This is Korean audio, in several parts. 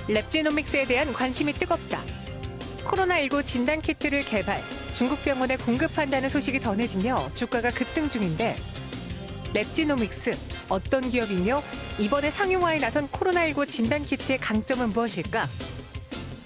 랩지노믹스에 대한 관심이 뜨겁다. 코로나19 진단키트를 개발, 중국 병원에 공급한다는 소식이 전해지며 주가가 급등 중인데 랩지노믹스, 어떤 기업이며 이번에 상용화에 나선 코로나19 진단키트의 강점은 무엇일까?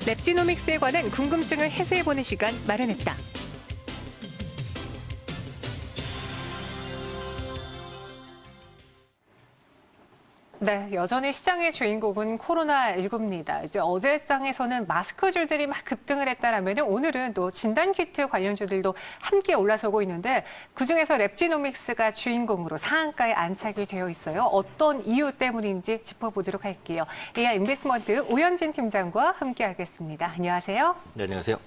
랩지노믹스에 관한 궁금증을 해소해보는 시간 마련했다. 네, 여전히 시장의 주인공은 코로나19입니다. 이제 어제장에서는 마스크줄들이 막 급등을 했다라면 오늘은 또 진단키트 관련주들도 함께 올라서고 있는데 그중에서 랩지노믹스가 주인공으로 상한가에 안착이 되어 있어요. 어떤 이유 때문인지 짚어보도록 할게요. AI 인베스트먼트 오현진 팀장과 함께하겠습니다. 안녕하세요. 네, 안녕하세요.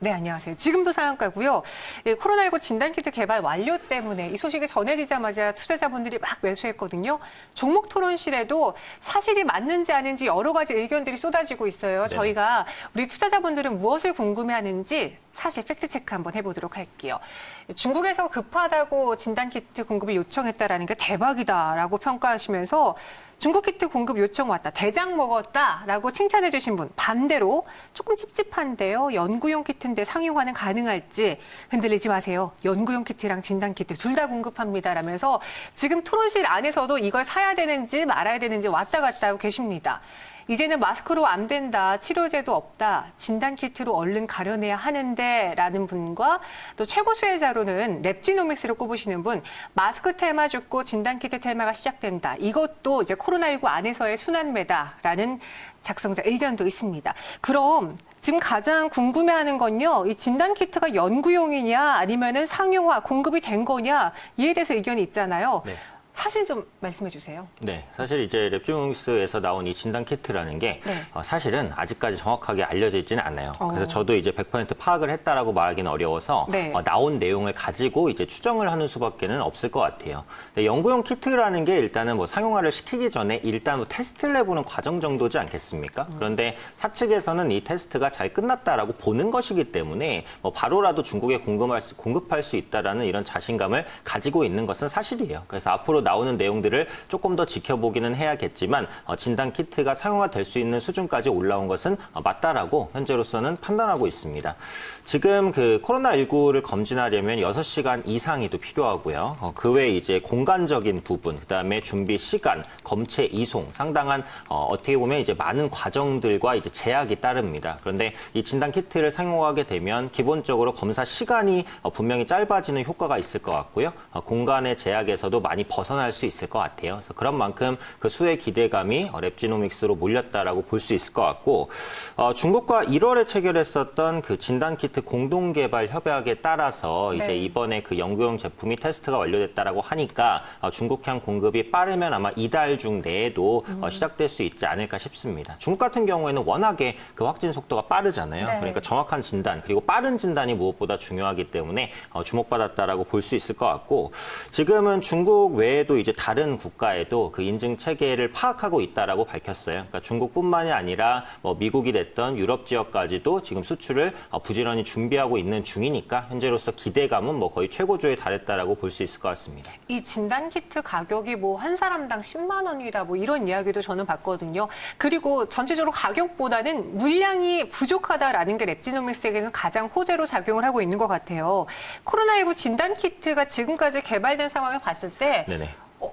네, 안녕하세요. 지금도 상한가고요. 코로나19 진단키트 개발 완료 때문에 이 소식이 전해지자마자 투자자분들이 막 매수했거든요. 종목 토론실에도 사실이 맞는지 아닌지 여러 가지 의견들이 쏟아지고 있어요. 네네. 저희가 우리 투자자분들은 무엇을 궁금해하는지 사실 팩트체크 한번 해보도록 할게요. 중국에서 급하다고 진단키트 공급을 요청했다라는 게 대박이다라고 평가하시면서 중국 키트 공급 요청 왔다, 대장 먹었다라고 칭찬해 주신 분, 반대로 조금 찝찝한데요. 연구용 키트인데 상용화는 가능할지 흔들리지 마세요. 연구용 키트랑 진단 키트 둘 다 공급합니다라면서 지금 토론실 안에서도 이걸 사야 되는지 말아야 되는지 왔다 갔다 하고 계십니다. 이제는 마스크로 안 된다, 치료제도 없다, 진단키트로 얼른 가려내야 하는데 라는 분과 또 최고 수혜자로는 랩지노믹스를 꼽으시는 분, 마스크 테마 죽고 진단키트 테마가 시작된다. 이것도 이제 코로나19 안에서의 순환매다라는 작성자 의견도 있습니다. 그럼 지금 가장 궁금해하는 건요, 이 진단키트가 연구용이냐 아니면은 상용화 공급이 된 거냐 이에 대해서 의견이 있잖아요. 네. 사실 좀 말씀해 주세요. 네, 사실 이제 랩지노믹스에서 나온 이 진단 키트라는 게 네. 사실은 아직까지 정확하게 알려져 있지는 않아요. 그래서 저도 이제 100% 파악을 했다라고 말하기는 어려워서 네. 나온 내용을 가지고 이제 추정을 하는 수밖에는 없을 것 같아요. 근데 연구용 키트라는 게 일단은 뭐 상용화를 시키기 전에 일단 뭐 테스트를 해보는 과정 정도지 않겠습니까? 그런데 사측에서는 이 테스트가 잘 끝났다라고 보는 것이기 때문에 뭐 바로라도 중국에 공급할 수 있다라는 이런 자신감을 가지고 있는 것은 사실이에요. 그래서 앞으로 나오는 내용들을 조금 더 지켜보기는 해야겠지만 진단 키트가 상용화될 수 있는 수준까지 올라온 것은 맞다라고 현재로서는 판단하고 있습니다. 지금 그 코로나19를 검진하려면 6시간 이상이 또 필요하고요. 그 외에 이제 공간적인 부분, 그다음에 준비 시간, 검체 이송 상당한 어떻게 보면 이제 많은 과정들과 이제 제약이 따릅니다. 그런데 이 진단 키트를 상용하게 되면 기본적으로 검사 시간이 분명히 짧아지는 효과가 있을 것 같고요. 공간의 제약에서도 많이 벗어날 수 있을 것 같아요. 그래서 그런 만큼 그 수의 기대감이 랩지노믹스로 몰렸다라고 볼 수 있을 것 같고 중국과 1월에 체결했었던 그 진단키트 공동개발 협약에 따라서 이제 네. 이번에 그 연구용 제품이 테스트가 완료됐다라고 하니까 중국향 공급이 빠르면 아마 이달 중 내에도 시작될 수 있지 않을까 싶습니다. 중국 같은 경우에는 워낙에 그 확진 속도가 빠르잖아요. 네. 그러니까 정확한 진단 그리고 빠른 진단이 무엇보다 중요하기 때문에 주목받았다라고 볼 수 있을 것 같고 지금은 중국 외에도 이제 다른 국가에도 그 인증 체계를 파악하고 있다라고 밝혔어요. 그러니까 중국뿐만이 아니라 뭐 미국이 됐던 유럽 지역까지도 지금 수출을 부지런히 준비하고 있는 중이니까 현재로서 기대감은 뭐 거의 최고조에 달했다라고 볼 수 있을 것 같습니다. 이 진단키트 가격이 뭐 한 사람당 10만 원이다 뭐 이런 이야기도 저는 봤거든요. 그리고 전체적으로 가격보다는 물량이 부족하다라는 게 랩지노믹스에게는 가장 호재로 작용을 하고 있는 것 같아요. 코로나19 진단키트가 지금까지 개발된 상황을 봤을 때 네네.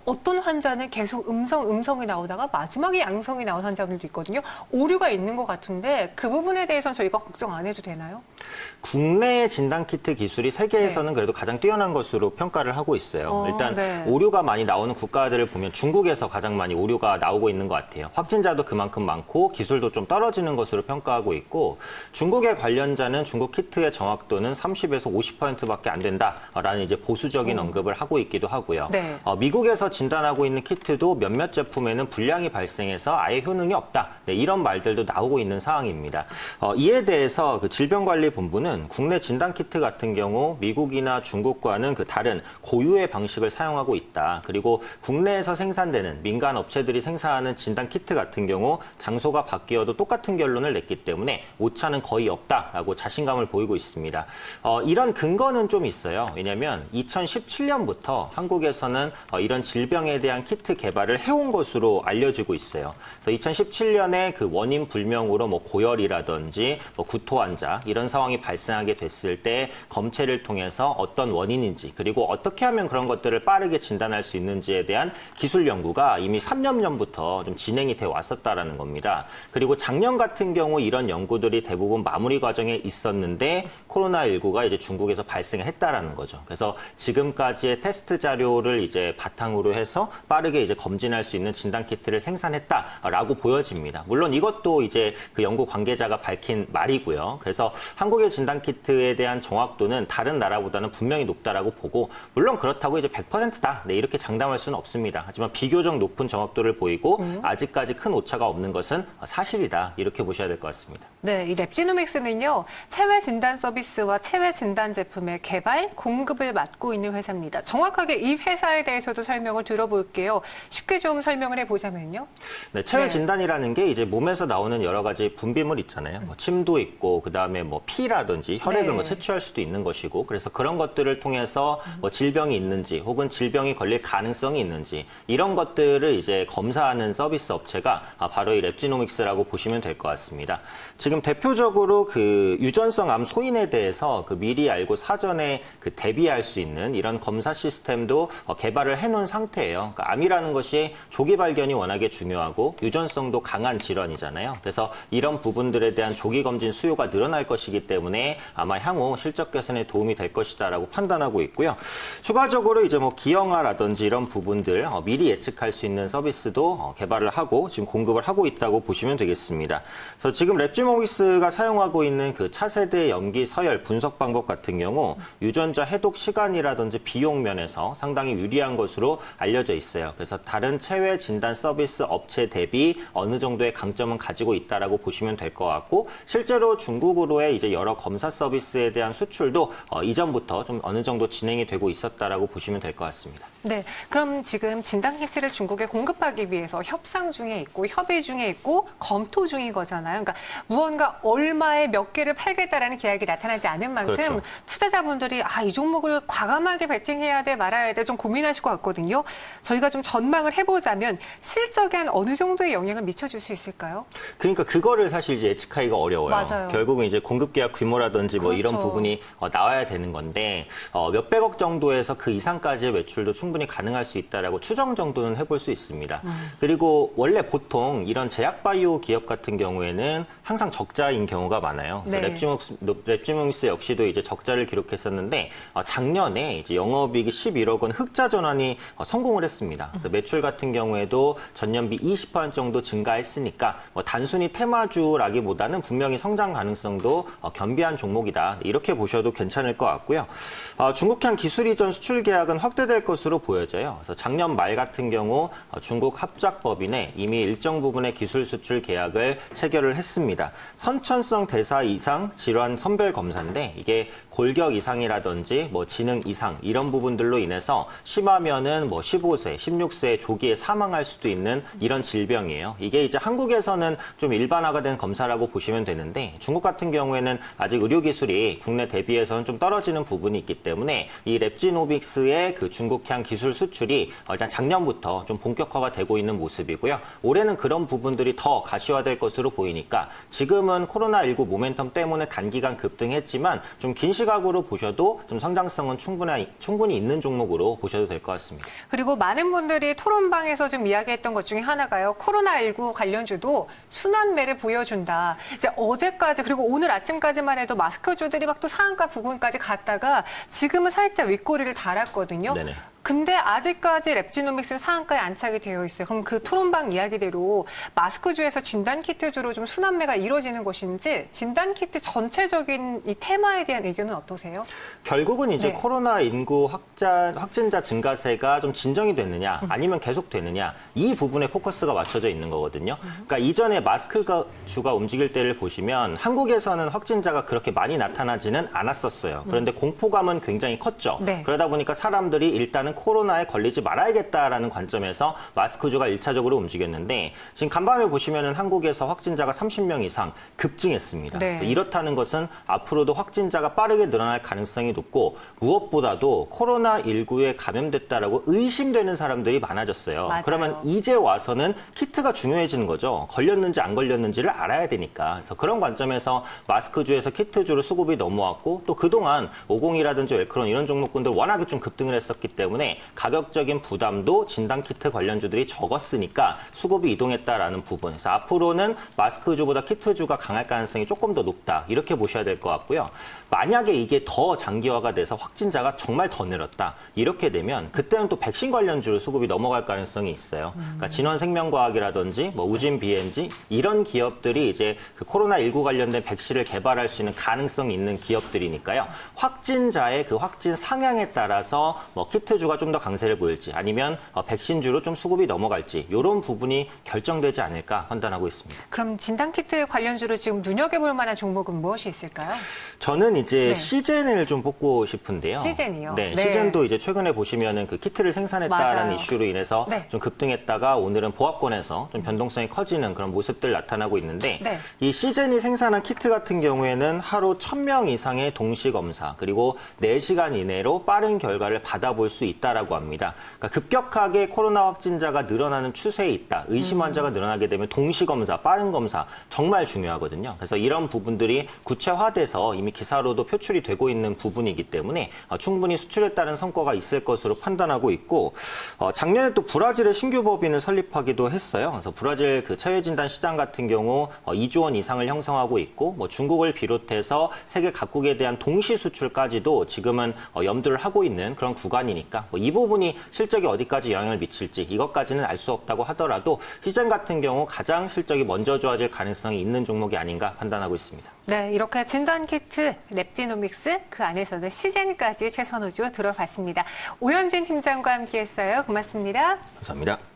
어떤 환자는 계속 음성이 나오다가 마지막에 양성이 나온 환자분들도 있거든요. 오류가 있는 것 같은데 그 부분에 대해서는 저희가 걱정 안 해도 되나요? 국내 진단키트 기술이 세계에서는 네. 그래도 가장 뛰어난 것으로 평가를 하고 있어요. 일단 네. 오류가 많이 나오는 국가들을 보면 중국에서 가장 많이 오류가 나오고 있는 것 같아요. 확진자도 그만큼 많고 기술도 좀 떨어지는 것으로 평가하고 있고 중국의 관련자는 중국 키트의 정확도는 30에서 50%밖에 안 된다라는 이제 보수적인 언급을 하고 있기도 하고요. 네. 미국에서 진단하고 있는 키트도 몇몇 제품에는 불량이 발생해서 아예 효능이 없다. 네, 이런 말들도 나오고 있는 상황입니다. 이에 대해서 그 질병관리 본부는 국내 진단키트 같은 경우 미국이나 중국과는 그 다른 고유의 방식을 사용하고 있다. 그리고 국내에서 생산되는 민간 업체들이 생산하는 진단키트 같은 경우 장소가 바뀌어도 똑같은 결론을 냈기 때문에 오차는 거의 없다라고 자신감을 보이고 있습니다. 이런 근거는 좀 있어요. 왜냐하면 2017년부터 한국에서는 이런 질병에 대한 키트 개발을 해온 것으로 알려지고 있어요. 그래서 2017년에 그 원인 불명으로 뭐 고열이라든지 뭐 구토 환자 이런 상황이 발생하게 됐을 때 검체를 통해서 어떤 원인인지 그리고 어떻게 하면 그런 것들을 빠르게 진단할 수 있는지에 대한 기술 연구가 이미 3년 전부터 좀 진행이 돼 왔었다라는 겁니다. 그리고 작년 같은 경우 이런 연구들이 대부분 마무리 과정에 있었는데 코로나19가 이제 중국에서 발생했다라는 거죠. 그래서 지금까지의 테스트 자료를 이제 바탕으로 해서 빠르게 이제 검진할 수 있는 진단 키트를 생산했다라고 보여집니다. 물론 이것도 이제 그 연구 관계자가 밝힌 말이고요. 그래서 한국의 진단 키트에 대한 정확도는 다른 나라보다는 분명히 높다라고 보고, 물론 그렇다고 이제 100%다. 네, 이렇게 장담할 수는 없습니다. 하지만 비교적 높은 정확도를 보이고 아직까지 큰 오차가 없는 것은 사실이다. 이렇게 보셔야 될 것 같습니다. 네, 이 랩지노믹스는요, 체외 진단 서비스와 체외 진단 제품의 개발, 공급을 맡고 있는 회사입니다. 정확하게 이 회사에 대해서도 설명을 들어볼게요. 쉽게 좀 설명을 해보자면요. 네, 체외 네. 진단이라는 게 이제 몸에서 나오는 여러 가지 분비물 있잖아요. 뭐 침도 있고, 그 다음에 뭐 피라든지 혈액을 네. 뭐 채취할 수도 있는 것이고, 그래서 그런 것들을 통해서 뭐 질병이 있는지, 혹은 질병이 걸릴 가능성이 있는지, 이런 것들을 이제 검사하는 서비스 업체가 바로 이 랩지노믹스라고 보시면 될 것 같습니다. 지금 대표적으로 그 유전성 암 소인에 대해서 그 미리 알고 사전에 그 대비할 수 있는 이런 검사 시스템도 개발을 해놓은 상태예요. 그러니까 암이라는 것이 조기 발견이 워낙에 중요하고 유전성도 강한 질환이잖아요. 그래서 이런 부분들에 대한 조기 검진 수요가 늘어날 것이기 때문에 아마 향후 실적 개선에 도움이 될 것이다라고 판단하고 있고요. 추가적으로 이제 뭐 기형아라든지 이런 부분들 미리 예측할 수 있는 서비스도 개발을 하고 지금 공급을 하고 있다고 보시면 되겠습니다. 그래서 지금 랩지노믹스가 사용하고 있는 그 차세대 염기 서열 분석 방법 같은 경우 유전자 해독 시간이라든지 비용 면에서 상당히 유리한 것으로 알려져 있어요. 그래서 다른 체외 진단 서비스 업체 대비 어느 정도의 강점은 가지고 있다라고 보시면 될 것 같고, 실제로 중국으로의 이제 여러 검사 서비스에 대한 수출도 이전부터 좀 어느 정도 진행이 되고 있었다라고 보시면 될 것 같습니다. 네, 그럼 지금 진단 키트를 중국에 공급하기 위해서 협상 중에 있고 협의 중에 있고 검토 중인 거잖아요. 그러니까 무언가 얼마에 몇 개를 팔겠다라는 계약이 나타나지 않은 만큼 그렇죠. 투자자분들이 이 종목을 과감하게 베팅해야 돼 말아야 돼 좀 고민하실 것 같거든요. 저희가 좀 전망을 해보자면 실적에 한 어느 정도의 영향을 미쳐줄 수 있을까요? 그러니까 그거를 사실 이제 예측하기가 어려워요. 맞아요. 결국은 이제 공급 계약 규모라든지 뭐 이런 그렇죠. 부분이 나와야 되는 건데 몇백억 정도에서 그 이상까지의 매출도 충분히 가능할 수 있다라고 추정 정도는 해볼 수 있습니다. 그리고 원래 보통 이런 제약바이오 기업 같은 경우에는 항상 적자인 경우가 많아요. 그래서 네. 랩지노믹스 역시도 이제 적자를 기록했었는데 작년에 이제 영업이익이 11억 원 흑자 전환이 성공을 했습니다. 그래서 매출 같은 경우에도 전년비 20% 정도 증가했으니까 단순히 테마주라기보다는 분명히 성장 가능성도 겸비한 종목이다. 이렇게 보셔도 괜찮을 것 같고요. 중국향 기술 이전 수출 계약은 확대될 것으로 보여져요. 그래서 작년 말 같은 경우 중국 합작법인에 이미 일정 부분의 기술 수출 계약을 체결을 했습니다. 선천성 대사 이상 질환 선별 검사인데 이게 골격 이상이라든지 뭐 지능 이상 이런 부분들로 인해서 심하면은 뭐 15세, 16세 조기에 사망할 수도 있는 이런 질병이에요. 이게 이제 한국에서는 좀 일반화가 된 검사라고 보시면 되는데 중국 같은 경우에는 아직 의료 기술이 국내 대비해서는 좀 떨어지는 부분이 있기 때문에 이 랩지노믹스의 그 중국향 기술 수출이 일단 작년부터 좀 본격화가 되고 있는 모습이고요. 올해는 그런 부분들이 더 가시화될 것으로 보이니까 지금은 코로나19 모멘텀 때문에 단기간 급등했지만 좀 긴 시각으로 보셔도 좀 성장성은 충분히 있는 종목으로 보셔도 될 것 같습니다. 그리고 많은 분들이 토론방에서 좀 이야기했던 것 중에 하나가요. 코로나19 관련주도 순환매를 보여준다. 이제 어제까지 그리고 오늘 아침까지만 해도 마스크주들이 막 또 상한가 부근까지 갔다가 지금은 살짝 윗꼬리를 달았거든요. 네네. 근데 아직까지 랩지노믹스는 상한가에 안착이 되어 있어요. 그럼 그 토론방 이야기대로 마스크주에서 진단키트주로 좀 순환매가 이루어지는 것인지 진단키트 전체적인 이 테마에 대한 의견은 어떠세요? 결국은 이제 네. 코로나 인구 확진자 증가세가 좀 진정이 됐느냐 아니면 계속 되느냐 이 부분에 포커스가 맞춰져 있는 거거든요. 그러니까 이전에 마스크가 주가 움직일 때를 보시면 한국에서는 확진자가 그렇게 많이 나타나지는 않았었어요. 그런데 공포감은 굉장히 컸죠. 네. 그러다 보니까 사람들이 일단은 코로나에 걸리지 말아야겠다라는 관점에서 마스크주가 1차적으로 움직였는데 지금 간밤에 보시면은 한국에서 확진자가 30명 이상 급증했습니다. 네. 그래서 이렇다는 것은 앞으로도 확진자가 빠르게 늘어날 가능성이 높고 무엇보다도 코로나19에 감염됐다라고 의심되는 사람들이 많아졌어요. 맞아요. 그러면 이제 와서는 키트가 중요해지는 거죠. 걸렸는지 안 걸렸는지를 알아야 되니까. 그래서 그런 관점에서 마스크주에서 키트주로 수급이 넘어왔고 또 그동안 50이라든지 웰크론 이런 종목군들 워낙에 좀 급등을 했었기 때문에 가격적인 부담도 진단키트 관련주들이 적었으니까 수급이 이동했다라는 부분에서 앞으로는 마스크주보다 키트주가 강할 가능성이 조금 더 높다. 이렇게 보셔야 될 것 같고요. 만약에 이게 더 장기화가 돼서 확진자가 정말 더 늘었다. 이렇게 되면 그때는 또 백신 관련주로 수급이 넘어갈 가능성이 있어요. 그러니까 진원생명과학이라든지 뭐 우진 BNG 이런 기업들이 이제 그 코로나19 관련된 백신을 개발할 수 있는 가능성이 있는 기업들이니까요. 확진자의 그 확진 상향에 따라서 뭐 키트주가 좀 더 강세를 보일지 아니면 백신주로 좀 수급이 넘어갈지 이런 부분이 결정되지 않을까 판단하고 있습니다. 그럼 진단키트 관련주로 지금 눈여겨볼 만한 종목은 무엇이 있을까요? 저는 이제 네. 시젠을 좀 뽑고 싶은데요. 시젠이요? 네, 네. 시젠도 이제 최근에 보시면은 그 키트를 생산했다라는 맞아요. 이슈로 인해서 네. 좀 급등했다가 오늘은 보합권에서 좀 변동성이 커지는 그런 모습들 나타나고 있는데 네. 이 시젠이 생산한 키트 같은 경우에는 하루 1000명 이상의 동시 검사 그리고 4시간 이내로 빠른 결과를 받아볼 수 있다라고 합니다. 그러니까 급격하게 코로나 확진자가 늘어나는 추세에 있다. 의심 환자가 늘어나게 되면 동시 검사, 빠른 검사 정말 중요하거든요. 그래서 이런 부분들이 구체화돼서 이미 기사로도 표출이 되고 있는 부분이기 때문에 충분히 수출에 따른 성과가 있을 것으로 판단하고 있고 작년에 또 브라질의 신규 법인을 설립하기도 했어요. 그래서 브라질 그 체외진단 시장 같은 경우 2조 원 이상을 형성하고 있고 뭐 중국을 비롯해서 세계 각국에 대한 동시 수출까지도 지금은 염두를 하고 있는 그런 구간이니까 뭐이 부분이 실적이 어디까지 영향을 미칠지 이것까지는 알 수 없다고 하더라도 시젠 같은 경우 가장 실적이 먼저 좋아질 가능성이 있는 종목이 아닌가 판단하고 있습니다. 네, 이렇게 진단키트, 랩지노믹스, 그 안에서는 시젠까지 최선호주 들어봤습니다. 오현진 팀장과 함께했어요. 고맙습니다. 감사합니다.